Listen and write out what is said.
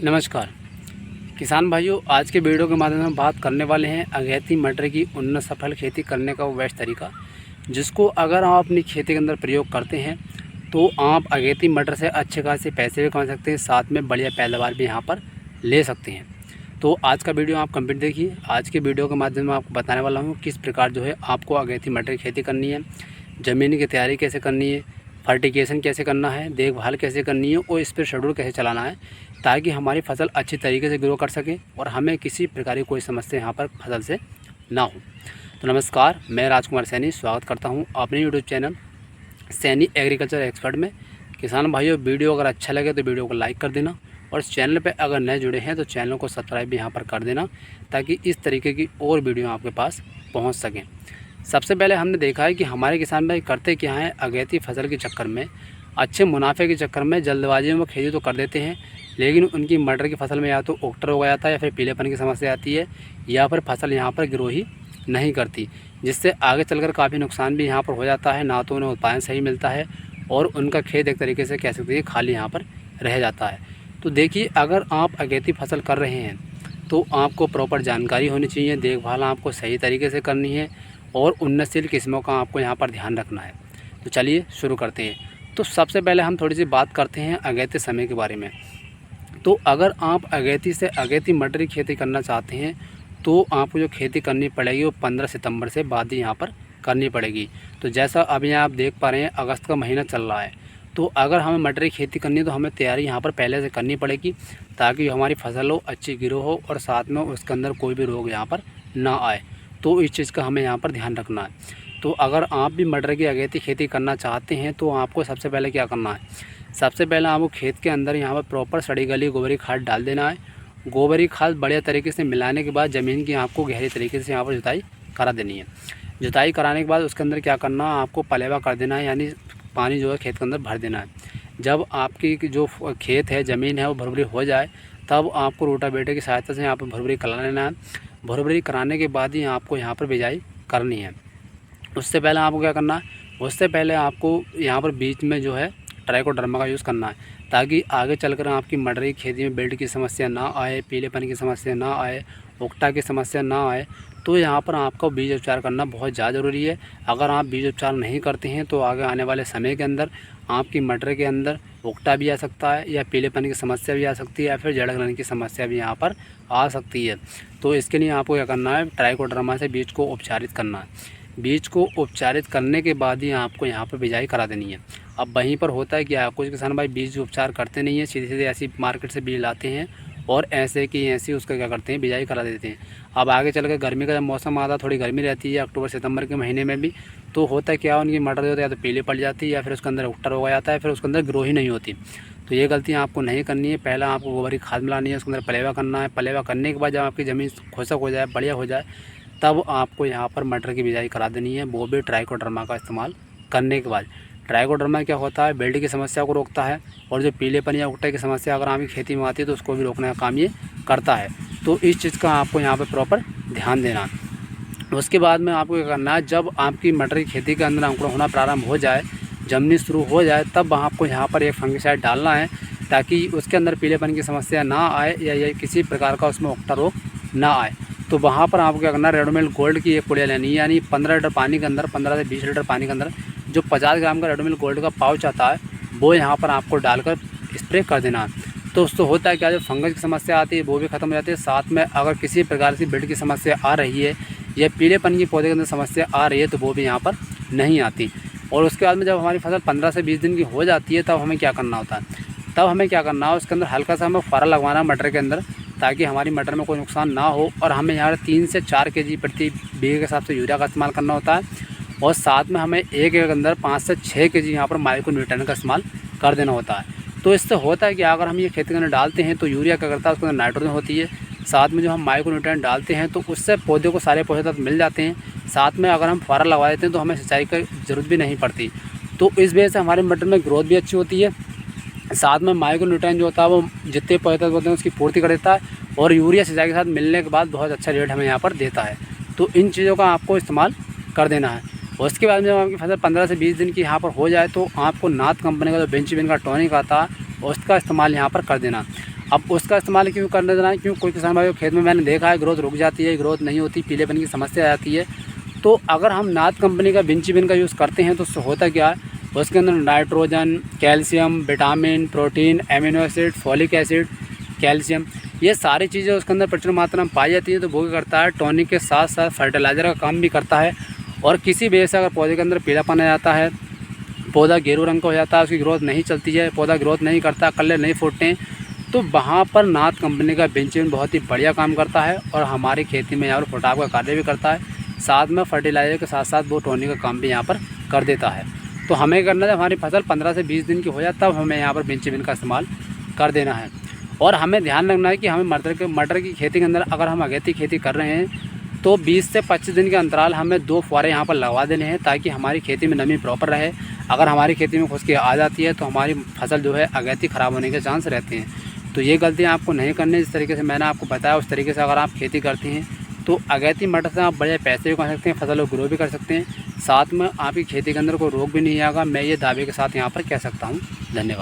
नमस्कार किसान भाइयों, आज के वीडियो के माध्यम से हम बात करने वाले हैं अगेती मटर की उन्नत सफल खेती करने का वो बेस्ट तरीका, जिसको अगर आप अपनी खेती के अंदर प्रयोग करते हैं तो आप अगेती मटर से अच्छे खासे पैसे भी कमा सकते हैं, साथ में बढ़िया पैदावार भी यहाँ पर ले सकते हैं। तो आज का वीडियो आप कंप्लीट देखिए। आज के वीडियो के माध्यम में आपको बताने वाला हूँ किस प्रकार जो है आपको अगेती मटर की खेती करनी है, ज़मीन की तैयारी कैसे करनी है, फर्टिगेशन कैसे करना है, देखभाल कैसे करनी है और इस पर शेड्यूल कैसे चलाना है, ताकि हमारी फसल अच्छी तरीके से ग्रो कर सके और हमें किसी प्रकार की कोई समस्या यहाँ पर फसल से ना हो। तो नमस्कार, मैं राजकुमार सैनी स्वागत करता हूँ अपने YouTube channel Saini agriculture expert में। किसान भाइयों, वीडियो अगर अच्छा लगे तो वीडियो को लाइक कर देना और इस चैनल पर अगर नए जुड़े हैं तो चैनल को सब्सक्राइब भी यहाँ पर कर देना, ताकि इस तरीके की और वीडियो आपके पास पहुँच सकें। सबसे पहले हमने देखा है कि हमारे किसान भाई करते क्या हैं, अगेती फसल के चक्कर में, अच्छे मुनाफे के चक्कर में जल्दबाजी में खेती तो कर देते हैं, लेकिन उनकी मटर की फसल में या तो ओक्टर हो जाता है या फिर पीलेपन की समस्या आती है या फिर फसल यहाँ पर ग्रो ही नहीं करती, जिससे आगे चलकर काफ़ी नुकसान भी यहाँ पर हो जाता है। ना तो उन्हें उत्पादन सही मिलता है और उनका खेत एक तरीके से कह सकते हैं खाली यहाँ पर रह जाता है। तो देखिए, अगर आप अगेती फसल कर रहे हैं तो आपको प्रॉपर जानकारी होनी चाहिए, देखभाल आपको सही तरीके से करनी है और उन्नतशील किस्मों का आपको यहाँ पर ध्यान रखना है। तो चलिए शुरू करते हैं। तो सबसे पहले हम थोड़ी सी बात करते हैं अगेती समय के बारे में। तो अगर आप अगेती से अगेती मटर की खेती करना चाहते हैं तो आपको जो खेती करनी पड़ेगी वो 15 सितंबर से बाद ही यहाँ पर करनी पड़ेगी। तो जैसा अभी आप देख पा रहे हैं, अगस्त का महीना चल रहा है, तो अगर हमें मटर की खेती करनी है तो हमें तैयारी यहाँ पर पहले से करनी पड़ेगी, ताकि हमारी फसल हो अच्छी ग्रो हो और साथ में उसके अंदर कोई भी रोग यहाँ पर ना आए। तो इस चीज़ का हमें यहाँ पर ध्यान रखना है। तो अगर आप भी मटर की अगेती खेती करना चाहते हैं तो आपको सबसे पहले क्या करना है, सबसे पहले आपको खेत के अंदर यहाँ पर प्रॉपर सड़ी गली गोबरी खाद डाल देना है। गोबरी खाद बढ़िया तरीके से मिलाने के बाद ज़मीन की आपको गहरी तरीके से यहाँ पर जुताई करा देनी है। जुताई कराने के बाद उसके अंदर क्या करना है, आपको पलेवा कर देना है, यानी पानी जो है खेत के अंदर भर देना है। जब आपकी जो खेत है, ज़मीन है, वो भुरभुरी हो जाए तब आपको रोटावेटर की सहायता से यहाँ पर भुरभुरी करा लेना है। भुरभुरी कराने के बाद ही आपको यहाँ पर बिजाई करनी है। उससे पहले आपको क्या करना है, उससे पहले आपको यहाँ पर बीच में जो है ट्राइकोडर्मा का यूज़ करना है, ताकि आगे चलकर आपकी मटर की खेती में बेल्ट की समस्या ना आए, पीलेपन की समस्या ना आए, ओक्टा की समस्या ना आए। तो यहाँ पर आपको बीज उपचार करना बहुत ज़्यादा ज़रूरी है। अगर आप बीज उपचार नहीं करते हैं तो आगे आने वाले समय के अंदर आपकी मटर के अंदर ओक्टा भी आ सकता है या पीलेपन की समस्या भी आ सकती है या फिर जड़ गलन की समस्या भी यहाँ पर आ सकती है। तो इसके लिए आपको क्या करना है, ट्राइकोडर्मा से बीज को उपचारित करना है। बीज को उपचारित करने के बाद ही आपको यहाँ पर बिजाई करा देनी है। अब वहीं पर होता है कि कुछ किसान भाई बीज उपचार करते नहीं है, सीधे सीधे ऐसी मार्केट से बीज लाते हैं और ऐसे कि ऐसी उसका क्या करते हैं, बिजाई करा देते हैं। अब आगे चल कर गर्मी का जब मौसम आता है, थोड़ी गर्मी रहती है अक्टूबर सितंबर के महीने में भी, तो होता है क्या, उनकी मटर जो है या तो पीली पड़ जाती है या फिर उसके अंदर उक्टर हो जाता है, फिर उसके अंदर ग्रो ही नहीं होती। तो ये गलतियाँ आपको नहीं करनी है। पहला आपको गोबर की खाद मिलानी है, उसके अंदर पलेवा करना है। पलेवा करने के बाद जब आपकी ज़मीन खुशक हो जाए, बढ़िया हो जाए, तब आपको यहाँ पर मटर की बिजाई करा देनी है, वो भी ट्राइकोडर्मा का इस्तेमाल करने के बाद। ट्राइकोडर्मा क्या होता है, बेल्ट की समस्या को रोकता है और जो पीलेपन या उक्टे की समस्या अगर आपकी खेती में आती है तो उसको भी रोकने का काम ये करता है। तो इस चीज़ का आपको यहाँ पर प्रॉपर ध्यान देना है। उसके बाद में आपको क्या करना है, जब आपकी मटर की खेती के अंदर अंकुरण होना प्रारंभ हो जाए, जमनी शुरू हो जाए, तब आपको यहाँ पर एक फंगिसाइड डालना है, ताकि उसके अंदर पीलेपन की समस्या ना आए या किसी प्रकार का उसमें उक्टा रोग ना आए। तो वहाँ पर आपको क्या करना है, रेडोमिल गोल्ड की एक पुड़िया लेनी है, यानी 15 लीटर पानी के अंदर, 15 से 20 लीटर पानी के अंदर जो 50 ग्राम का रेडोमिल गोल्ड का पाउच आता है, वो यहाँ पर आपको डालकर स्प्रे कर देना है। तो उससे होता है क्या, जो फंगस की समस्या आती है वो भी ख़त्म हो जाती है। साथ में अगर किसी प्रकार की बेल्ट की समस्या आ रही है या पीलेपन की पौधे के अंदर समस्या आ रही है तो वो भी यहाँ पर नहीं आती। और उसके बाद में जब हमारी फसल 15 से 20 दिन की हो जाती है, तब हमें क्या करना होता है, तब हमें क्या करना है, उसके अंदर हल्का सा हमें फुहारा लगवाना है मटर के अंदर, ताकि हमारी मटर में कोई नुकसान ना हो। और हमें यहाँ 3 से 4 केजी प्रति बीघे के हिसाब से यूरिया का इस्तेमाल करना होता है और साथ में हमें एक के अंदर 5 से 6 केजी यहाँ पर माइक्रो न्यूट्रिएंट का इस्तेमाल कर देना होता है। तो इससे होता है कि अगर हम ये खेती के अंदर डालते हैं तो यूरिया क्या करता है, उसके अंदर नाइट्रोजन होती है, साथ में जो हम माइक्रो न्यूट्रिएंट डालते हैं तो उससे पौधे को सारे पोषक तत्व मिल जाते हैं। साथ में अगर हम फुहारा लगवा देते हैं तो हमें सिंचाई की ज़रूरत भी नहीं पड़ती। तो इस वजह से हमारे मटर में ग्रोथ भी अच्छी होती है। साथ में माइक्रो न्यूट्रिएंट जो होता है वो जितने पोषक तत्व होते हैं उसकी पूर्ति कर देता है और यूरिया सिंचाई के साथ मिलने के बाद बहुत अच्छा रेट हमें यहाँ पर देता है। तो इन चीज़ों का आपको इस्तेमाल कर देना है। उसके बाद में जब आपकी फसल 15 से 20 दिन की यहाँ पर हो जाए तो आपको नाथ कंपनी का जो बेंचविन का टॉनिक आता है उसका इस्तेमाल यहाँ पर कर देना। अब उसका इस्तेमाल क्यों करने देना है, क्यों कोई किसान भाई खेत में मैंने देखा है ग्रोथ रुक जाती है, ग्रोथ नहीं होती, पीलेपन की समस्या आ जाती है। तो अगर हम नाथ कंपनी का बेंचविन का यूज़ करते हैं तो उससे होता क्या है, उसके अंदर nitrogen, calcium, vitamin, protein, amino acid, folic acid, calcium, ये सारी चीज़ें उसके अंदर प्रचुर मात्रा में पाई जाती है। तो वो क्या करता है, टॉनिक के साथ साथ फर्टिलाइज़र का काम भी करता है। और किसी वजह से अगर पौधे के अंदर पीलापन आ जाता है, पौधा गेरू रंग का हो जाता है, उसकी ग्रोथ नहीं चलती है, पौधा ग्रोथ नहीं करता, कल्ले नहीं फूटते हैं, तो वहाँ पर नाथ कंपनी का बेंचविन बहुत ही बढ़िया काम करता है और हमारी खेती में यहाँ पर पोटाश का कार्य भी करता है। साथ में फर्टिलाइज़र के साथ साथ वो टॉनिक का काम भी यहाँ पर कर देता है। तो हमें करना है, हमारी फसल 15 से 20 दिन की हो जाए तब हमें यहाँ पर बेंचविन का इस्तेमाल कर देना है। और हमें ध्यान रखना है कि हमें मटर की खेती के अंदर अगर हम अगेती खेती कर रहे हैं तो 20 से 25 दिन के अंतराल हमें 2 फुहारे यहाँ पर लगवा देने हैं ताकि हमारी खेती में नमी प्रॉपर रहे। अगर हमारी खेती में खुश्की आ जाती है तो हमारी फसल जो है अगेती ख़राब होने के चांस रहते हैं। तो ये गलतियाँ आपको नहीं करनी। जिस तरीके से मैंने आपको बताया उस तरीके से अगर आप खेती करते हैं तो अगेती मटर से आप बड़े पैसे भी कमा सकते हैं, फसल को ग्रो भी कर सकते हैं, साथ में आपकी खेती के अंदर कोई रोग भी नहीं आएगा। मैं ये दावे के साथ यहाँ पर कह सकता हूँ। धन्यवाद।